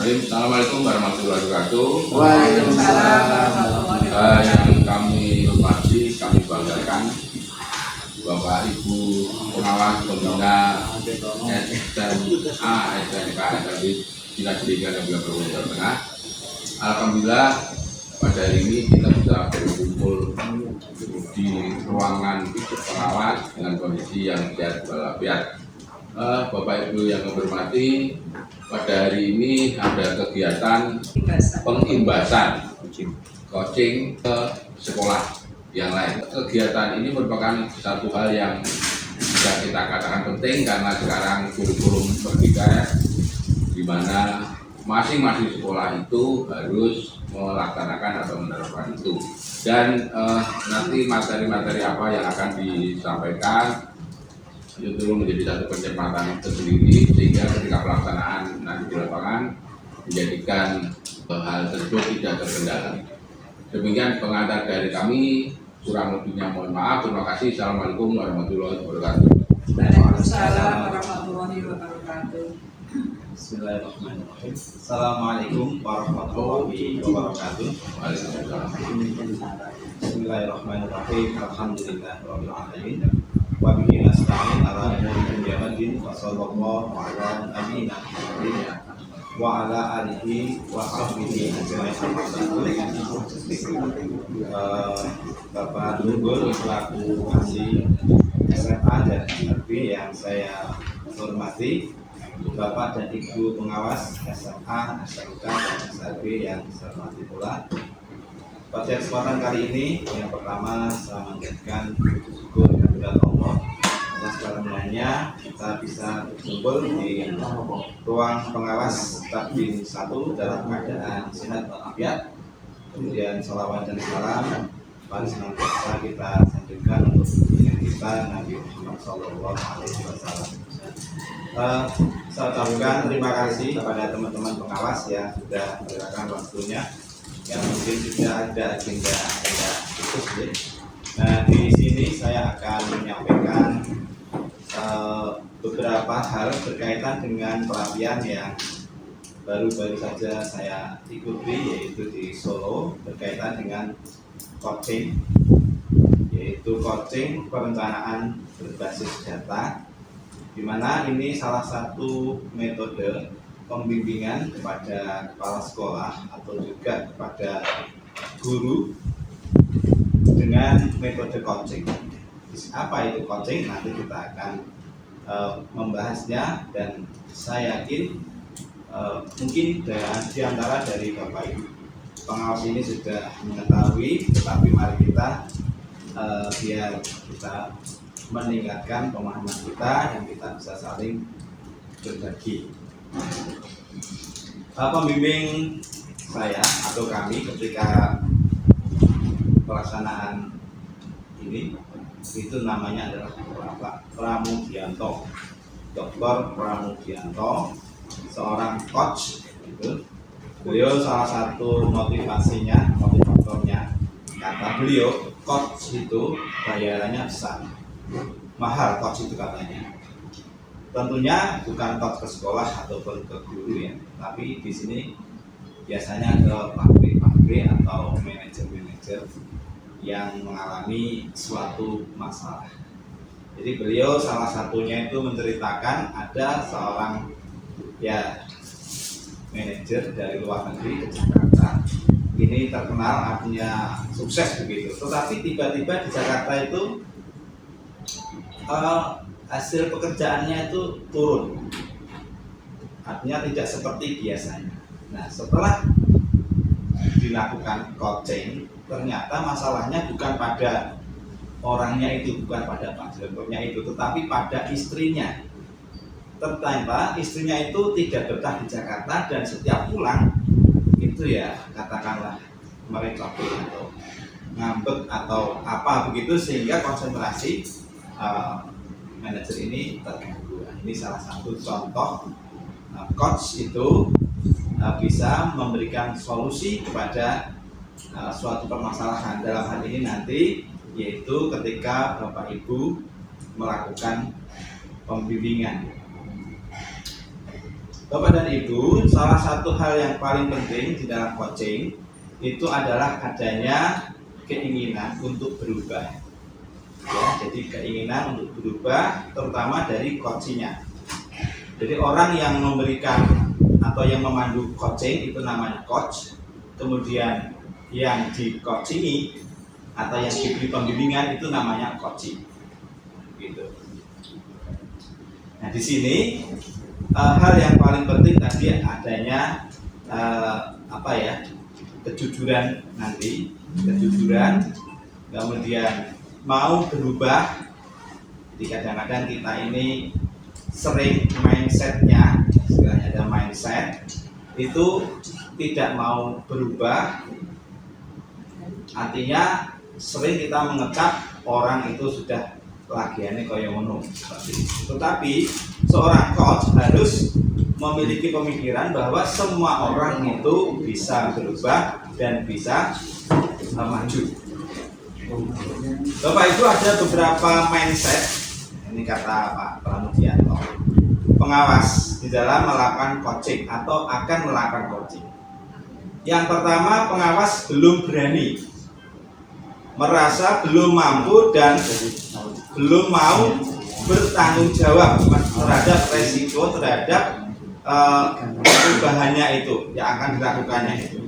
Assalamualaikum warahmatullahi wabarakatuh. Waalaikumsalam. Yang kami hormati, kami banggakan Bapak Ibu pengawas pembina SMA SMK SLB Dinas Pendidikan Kabupaten Jawa Tengah. Alhamdulillah pada hari ini kita sudah berkumpul di ruangan pengawas dengan kondisi yang sehat walafiat. Bapak Ibu yang kami hormati, pada hari ini ada kegiatan pengimbasan coaching ke sekolah yang lain. Kegiatan ini merupakan satu hal yang bisa kita katakan penting karena sekarang kurikulum merdeka di mana masing-masing sekolah itu harus melaksanakan atau menerapkan itu. Dan nanti materi-materi apa yang akan disampaikan itu menjadi satu pencermatan tersendiri sehingga ketika pelaksanaan nanti di lapangan menjadikan hal tersebut tidak terkendala. Demikian pengantar dari kami, kurang lebihnya mohon maaf. Terima kasih. Assalamualaikum warahmatullahi wabarakatuh. Waalaikumsalam warahmatullahi wabarakatuh. Bismillahirrahmanirrahim. Assalamualaikum warahmatullahi wabarakatuh. Waalaikumsalam. Bismillahirrahmanirrahim. Alhamdulillahirabbil alamin. Wa bihi nasta'in ala umuri dunya waddin. Wa sallallahu ala nabiyyina Muhammadin wa ala alihi wa sahbihi ajmain. Bapak Tunggul selaku asli SMA dan SLB yang saya hormati, Bapak dan Ibu pengawas SMA, SMK, dan SLB yang saya hormati pula. Pada kesempatan kali ini, yang pertama saya mengucapkan syukur kepada Allah atas karunia kita bisa berkumpul di ruang pengawas Tabdin 1 dalam keadaan sehat walafiat. Kemudian salawat dan salam mari senantiasa kita sanjungkan untuk kita Nabi Muhammad SAW. Saya ucapkan terima kasih kepada teman-teman pengawas yang sudah meluangkan waktunya, yang mungkin sudah ada agenda khusus ya. Nah, di sini saya akan menyampaikan beberapa hal berkaitan dengan pelatihan yang baru-baru saja saya ikuti, yaitu di Solo, berkaitan dengan coaching, yaitu coaching perencanaan berbasis data, di mana ini salah satu metode pembimbingan kepada kepala sekolah atau juga kepada guru dengan metode coaching. Apa itu coaching? Nanti kita akan membahasnya, dan saya yakin mungkin di antara dari Bapak Ibu pengawas ini sudah mengetahui, tetapi mari kita biar kita meningkatkan pemahaman kita dan kita bisa saling berbagi. Pembimbing saya atau kami ketika pelaksanaan ini itu namanya adalah Bapak Pramudianto, Dr. Pramudianto, seorang coach. Itu beliau salah satu motivatornya, kata beliau, coach itu bayarannya besar, mahal coach itu katanya. Tentunya bukan coach ke sekolah ataupun ke guru ya, tapi di sini biasanya ke pabrik-pabrik atau manajer-manajer yang mengalami suatu masalah. Jadi beliau salah satunya itu menceritakan ada seorang manajer dari luar negeri ke Jakarta. Ini terkenal, artinya sukses begitu. Tetapi tiba-tiba di Jakarta itu hasil pekerjaannya itu turun, artinya tidak seperti biasanya. Nah, setelah dilakukan coaching, ternyata masalahnya bukan pada orangnya itu, bukan pada Pak Direkturnya itu, tetapi pada istrinya. Ternyata istrinya itu tidak betah di Jakarta dan setiap pulang itu ya katakanlah mereka atau ngambek atau apa begitu, sehingga konsentrasi manajer ini terganggu. Ini salah satu contoh coach itu bisa memberikan solusi kepada suatu permasalahan. Dalam hal ini nanti yaitu ketika Bapak Ibu melakukan pembimbingan. Bapak dan Ibu, salah satu hal yang paling penting di dalam coaching itu adalah adanya keinginan untuk berubah. Ya, jadi keinginan untuk berubah terutama dari coachingnya. Jadi orang yang memberikan atau yang memandu coaching itu namanya coach. Kemudian yang di coachingi atau yang diberi pembimbingan itu namanya coaching. Gitu. Nah di sini hal yang paling penting tadi adanya kejujuran nanti, kejujuran, kemudian mau berubah. Jadi kadang-kadang kita ini sering mindsetnya, istilahnya ada mindset itu tidak mau berubah, artinya sering kita mengecap orang itu sudah lagiannya kaya ngono. Tetapi seorang coach harus memiliki pemikiran bahwa semua orang itu bisa berubah dan bisa maju. Bapak Ibu, ada beberapa mindset, ini kata Pak Pramudianto, pengawas di dalam melakukan coaching atau akan melakukan coaching. Yang pertama, pengawas belum berani, merasa belum mampu dan belum mau bertanggung jawab terhadap resiko, terhadap perubahannya itu yang akan dilakukannya itu.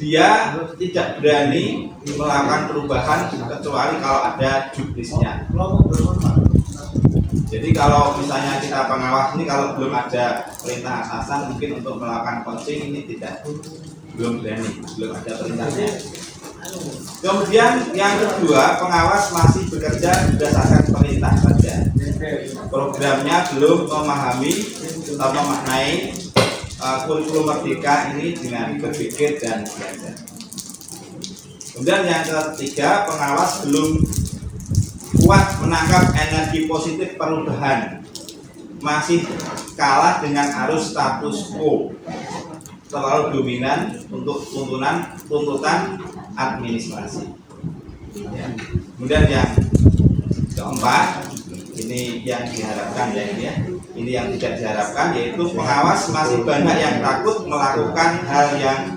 Dia tidak berani melakukan perubahan kecuali kalau ada juknisnya. Jadi kalau misalnya kita pengawas ini kalau belum ada perintah atasan mungkin untuk melakukan coaching ini belum berani, belum ada perintahnya. Kemudian yang kedua, pengawas masih bekerja berdasarkan perintah saja. Programnya belum memahami atau memaknai kurikulum merdeka ini dengan berpikir dan belajar. Kemudian yang ketiga, pengawas belum kuat menangkap energi positif perubahan, masih kalah dengan arus status quo, terlalu dominan untuk tuntutan administrasi. Ya. Kemudian yang keempat, ini yang diharapkan ini yang tidak diharapkan, yaitu pengawas masih banyak yang takut melakukan hal yang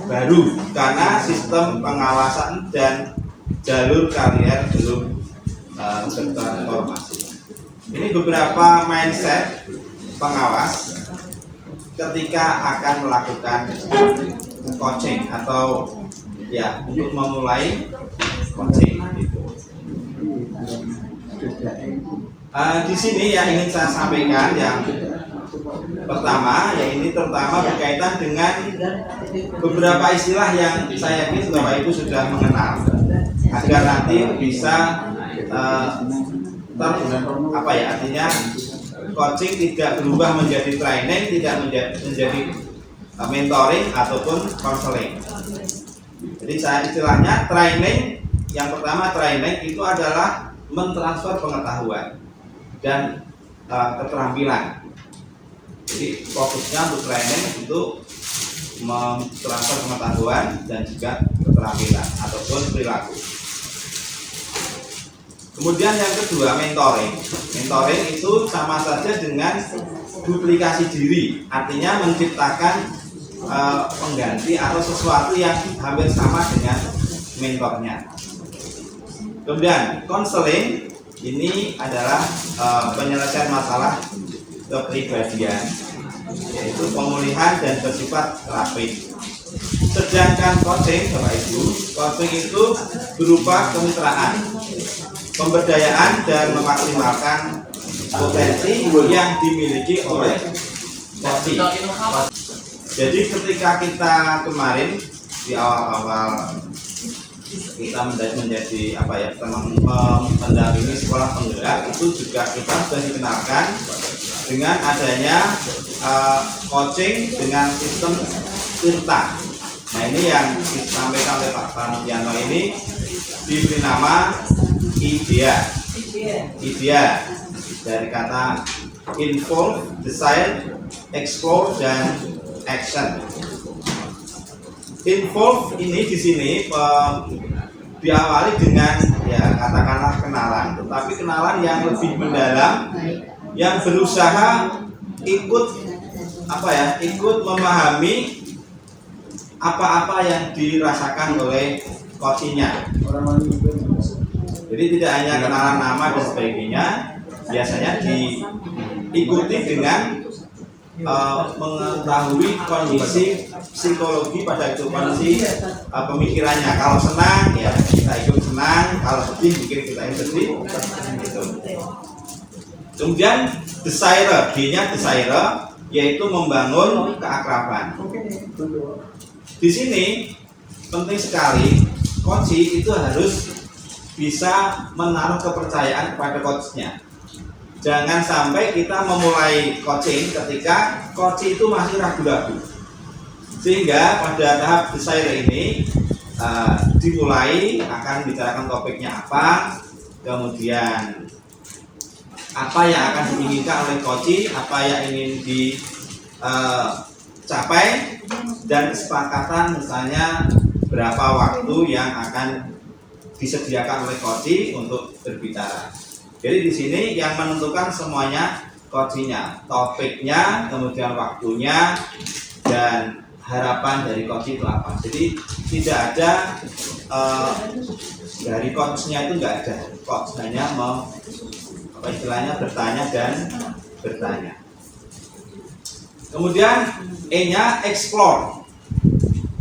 baru karena sistem pengawasan dan jalur karier belum tertransformasi. Ini beberapa mindset pengawas ketika akan melakukan coaching atau ya untuk memulai coaching gitu. Di sini yang ingin saya sampaikan yang pertama, ya ini terutama berkaitan dengan beberapa istilah yang saya yakin Bapak Ibu sudah mengenal agar nanti bisa artinya coaching tidak berubah menjadi training, tidak menjadi mentoring ataupun counseling. Jadi saya istilahnya training, yang pertama training itu adalah mentransfer pengetahuan dan keterampilan. Jadi fokusnya untuk training itu mentransfer pengetahuan dan juga keterampilan ataupun perilaku. Kemudian yang kedua, mentoring. Mentoring itu sama saja dengan duplikasi diri, artinya menciptakan pengganti atau sesuatu yang hampir sama dengan mentornya. Kemudian konseling ini adalah penyelesaian masalah kepribadian, yaitu pemulihan dan bersifat terapis. Sedangkan coaching, Bapak Ibu, coaching itu berupa kemitraan, pemberdayaan dan memaksimalkan potensi yang dimiliki oleh coaching. Jadi ketika kita kemarin di awal-awal kita menjadi mendampingi sekolah penggerak, itu juga kita sudah dikenalkan dengan adanya coaching dengan sistem TIRTA. Nah ini yang disampaikan oleh Pak Pramudianto ini diberi nama IDEA dari kata involve, decide, explore, dan action. Involve ini di sini diawali dengan ya katakanlah kenalan, tetapi kenalan yang lebih mendalam, yang berusaha ikut ikut memahami apa-apa yang dirasakan oleh coachnya. Jadi tidak hanya kenalan nama dan sebagainya, biasanya diikuti dengan mengetahui kondisi psikologi pada itu, kondisi pemikirannya. Kalau senang ya kita ikut senang, kalau sedih mungkin kita ikut sedih gitu. Kemudian desire, D-nya desire, yaitu membangun keakraban. Di sini penting sekali, coach itu harus bisa menaruh kepercayaan kepada coachnya. Jangan sampai kita memulai coaching ketika coach itu masih ragu-ragu. Sehingga pada tahap desire ini dimulai, akan bicarakan topiknya apa, kemudian apa yang akan diinginkan oleh coach, apa yang ingin dicapai, dan kesepakatan misalnya berapa waktu yang akan disediakan oleh coach untuk berbicara. Jadi di sini yang menentukan semuanya coachnya, topiknya, kemudian waktunya, dan harapan dari coach itu apa. Jadi tidak ada dari coachnya itu nggak ada, coach hanya istilahnya bertanya dan bertanya. Kemudian E-nya explore.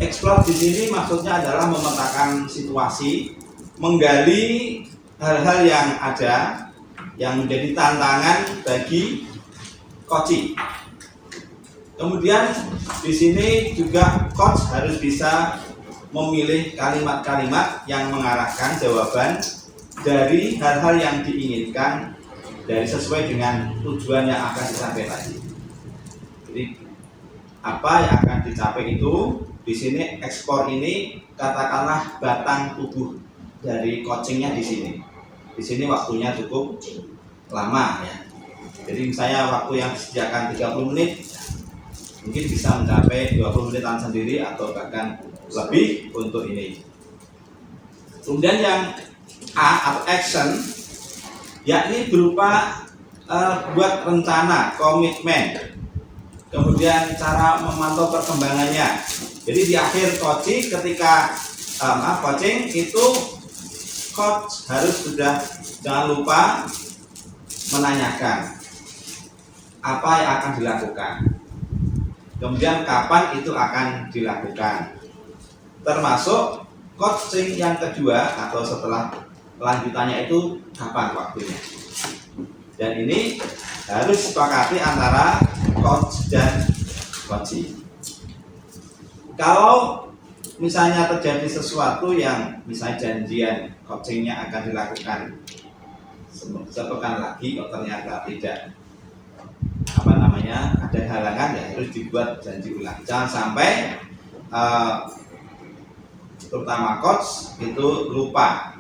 Explore di sini maksudnya adalah memetakan situasi, menggali hal-hal yang ada yang menjadi tantangan bagi coach. Kemudian di sini juga coach harus bisa memilih kalimat-kalimat yang mengarahkan jawaban dari hal-hal yang diinginkan dari sesuai dengan tujuan yang akan dicapai tadi. Jadi apa yang akan dicapai itu di sini ekspor ini katakanlah batang tubuh dari coachingnya di sini. Di sini waktunya cukup lama ya. Jadi misalnya waktu yang disediakan 30 menit mungkin bisa mencapai 20 menitan sendiri atau bahkan lebih untuk ini. Kemudian yang A atau action, yakni berupa buat rencana, komitmen, kemudian cara memantau perkembangannya. Jadi di akhir coaching ketika coaching itu coach harus sudah, jangan lupa menanyakan apa yang akan dilakukan, kemudian kapan itu akan dilakukan, termasuk coaching yang kedua atau setelah lanjutannya itu kapan waktunya. Dan ini harus disepakati antara coach dan coachee. Kalau misalnya terjadi sesuatu yang misalnya janjian coachingnya akan dilakukan sepekan lagi, kok ternyata tidak ada halangan, ya harus dibuat janji ulang. Jangan sampai terutama coach itu lupa.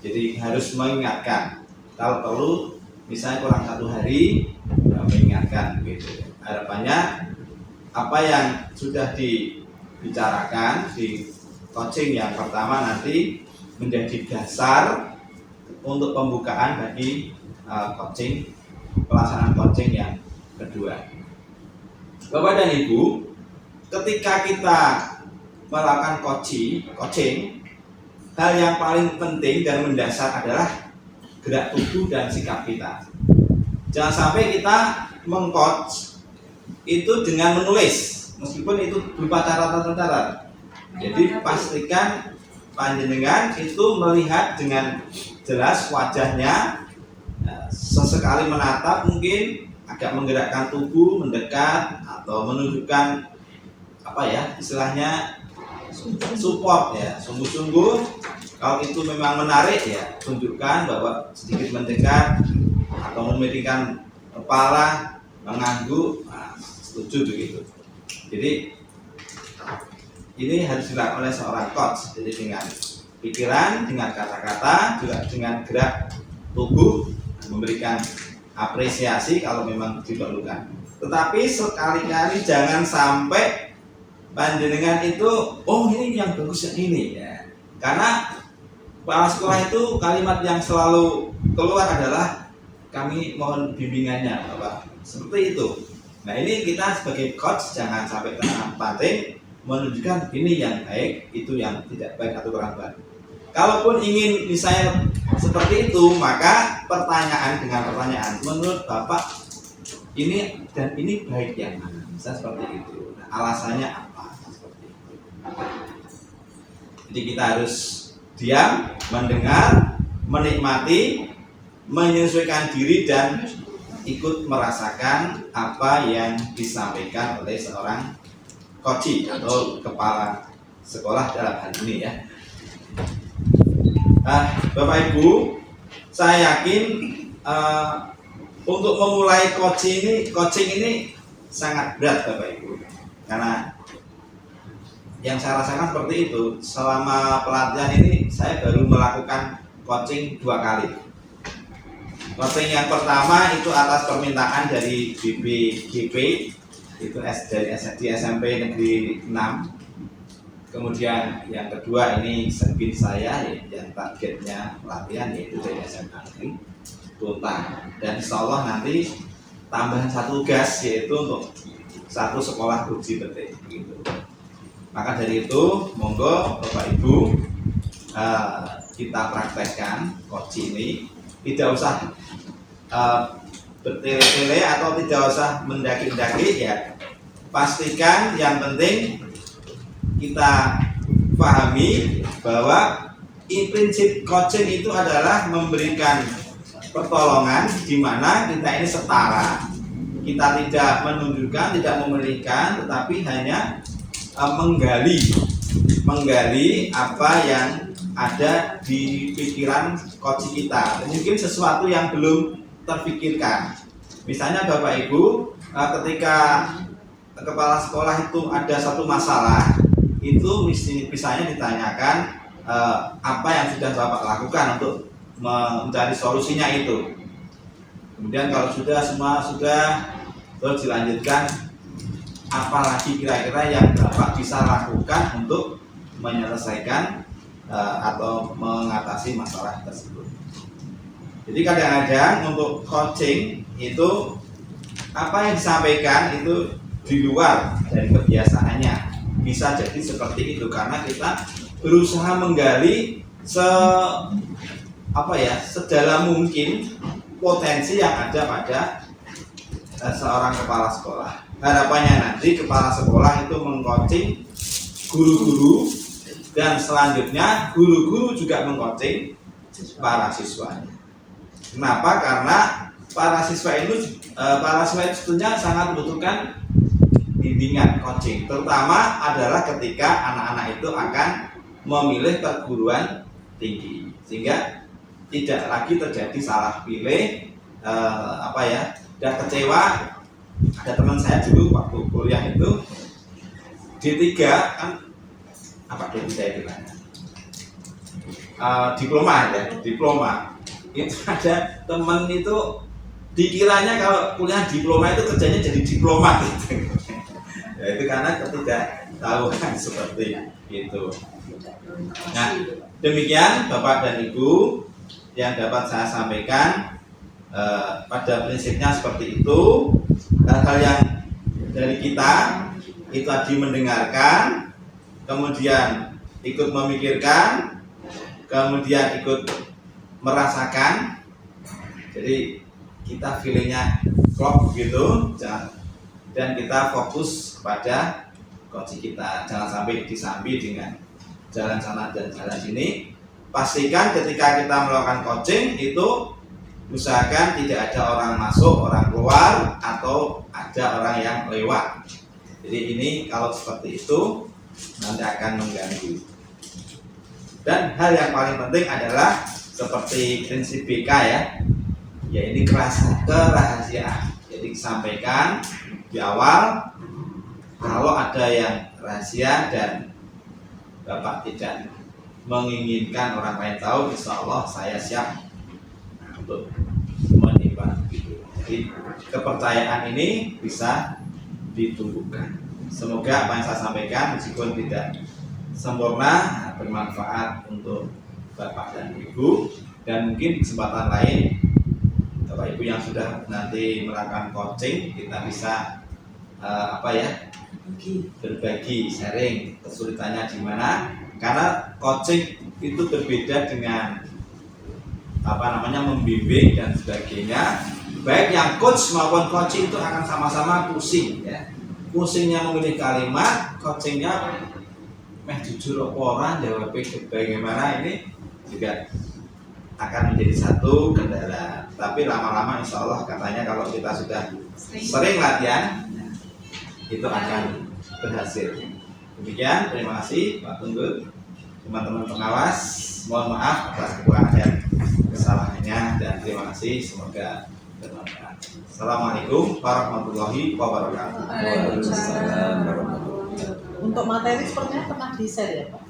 Jadi harus mengingatkan. Kalau perlu misalnya kurang 1 hari mengingatkan gitu. Harapannya apa yang sudah dibicarakan di coaching yang pertama nanti menjadi dasar untuk pembukaan bagi pelaksanaan coaching yang kedua. Bapak dan Ibu, ketika kita melakukan coaching, hal yang paling penting dan mendasar adalah gerak tubuh dan sikap kita. Jangan sampai kita meng-coach itu dengan menulis, meskipun itu berupa catatan-catatan. Jadi pastikan panjenengan itu melihat dengan jelas wajahnya, sesekali menatap, mungkin agak menggerakkan tubuh, mendekat atau menunjukkan istilahnya support ya, sungguh-sungguh. Kalau itu memang menarik ya, tunjukkan bahwa sedikit mendekat atau memiringkan kepala, mengangguk, setuju begitu. Jadi ini harus dilakukan oleh seorang coach. Jadi dengan pikiran, dengan kata-kata, juga dengan gerak tubuh, memberikan apresiasi kalau memang diperlukan. Tetapi sekali-kali jangan sampai panjenengan itu, oh ini yang bagus yang ini ya. Karena kepala sekolah itu kalimat yang selalu keluar adalah kami mohon bimbingannya, Bapak. Seperti itu. Nah ini kita sebagai coach jangan sampai terpancing menunjukkan ini yang baik, itu yang tidak baik atau kurang baik. Kalaupun ingin misalnya seperti itu, maka pertanyaan dengan pertanyaan, menurut Bapak ini dan ini baik yang mana? Bisa seperti itu. Nah, alasannya apa? Seperti itu. Jadi kita harus diam, mendengar, menikmati, menyesuaikan diri dan ikut merasakan apa yang disampaikan oleh seorang coach atau kepala sekolah dalam hal ini ya. Bapak Ibu, saya yakin untuk memulai coaching ini sangat berat Bapak Ibu, karena yang saya rasakan seperti itu. Selama pelatihan ini saya baru melakukan coaching 2 kali. Coaching yang pertama itu atas permintaan dari BPGP, itu di SMP Negeri 6. Kemudian yang kedua ini serbin saya yang targetnya pelatihan yaitu dari SMA Negeri Tuntang. Dan insya Allah nanti tambahan 1 gas yaitu untuk 1 sekolah Guji Petik gitu. Maka dari itu monggo Bapak Ibu kita praktekkan coaching ini. Tidak usah bertele-tele atau tidak usah mendaki-daki ya. Pastikan yang penting kita pahami bahwa prinsip coaching itu adalah memberikan pertolongan di mana kita ini setara. Kita tidak menunjukkan, tidak memberikan, tetapi hanya menggali apa yang ada di pikiran coach kita. Mungkin sesuatu yang belum terpikirkan. Misalnya Bapak Ibu, ketika kepala sekolah itu ada satu masalah, itu misalnya ditanyakan apa yang sudah Bapak lakukan untuk mencari solusinya itu. Kemudian kalau semua sudah, terus dilanjutkan apalagi kira-kira yang Bapak bisa lakukan untuk menyelesaikan atau mengatasi masalah tersebut. Jadi kadang-kadang untuk coaching itu apa yang disampaikan itu di luar dari kebiasaannya. Bisa jadi seperti itu karena kita berusaha menggali sedalam mungkin potensi yang ada pada seorang kepala sekolah. Harapannya nanti kepala sekolah itu mengcoaching guru-guru dan selanjutnya guru-guru juga mengcoaching para siswanya. Kenapa? Karena para siswa itu sebetulnya sangat membutuhkan bimbingan coaching, terutama adalah ketika anak-anak itu akan memilih perguruan tinggi, sehingga tidak lagi terjadi salah pilih, dan kecewa. Ada teman saya dulu waktu kuliah itu D3 kan D3 itu diploma itu ada teman itu dikiranya kalau kuliah diploma itu kerjanya jadi diplomat gitu. Ya, itu karena ketidaktahuan seperti itu. Nah, demikian Bapak dan Ibu yang dapat saya sampaikan. Pada prinsipnya seperti itu. Hal-hal yang dari kita itu tadi mendengarkan, kemudian ikut memikirkan, kemudian ikut merasakan. Jadi kita feelingnya klop gitu, dan kita fokus kepada coach kita. Jangan sampai disambi dengan jalan sana dan jalan sini. Pastikan ketika kita melakukan coaching itu usahakan tidak ada orang masuk, orang keluar, atau ada orang yang lewat. Jadi ini kalau seperti itu nanti akan mengganggu. Dan hal yang paling penting adalah seperti prinsip BK ya ini kerahasiaan. Jadi disampaikan di awal kalau ada yang rahasia dan Bapak tidak menginginkan orang lain tahu, insya Allah saya siap untuk menimba itu. Jadi kepercayaan ini bisa ditumbuhkan. Semoga apa yang saya sampaikan meskipun tidak sempurna bermanfaat untuk Bapak dan Ibu, dan mungkin kesempatan lain Bapak Ibu yang sudah nanti melakukan coaching kita bisa berbagi, sharing kesulitannya di mana. Karena coaching itu berbeda dengan membimbing dan sebagainya. Baik yang coach maupun coaching itu akan sama-sama pusing ya. Pusingnya memilih kalimat, coachingnya jujur apa orang jawab bagaimana, ini juga akan menjadi satu kendala. Tapi lama-lama insya Allah katanya kalau kita sudah sering latihan itu akan berhasil. Demikian, terima kasih Pak Tunggut, teman-teman pengawas. Mohon maaf atas kekurangan dan kesalahannya, dan terima kasih, semoga bermanfaat. Assalamualaikum warahmatullahi wabarakatuh. Waalaikumsalam warahmatullahi wabarakatuh. Untuk materi sepertinya pernah di-share ya Pak?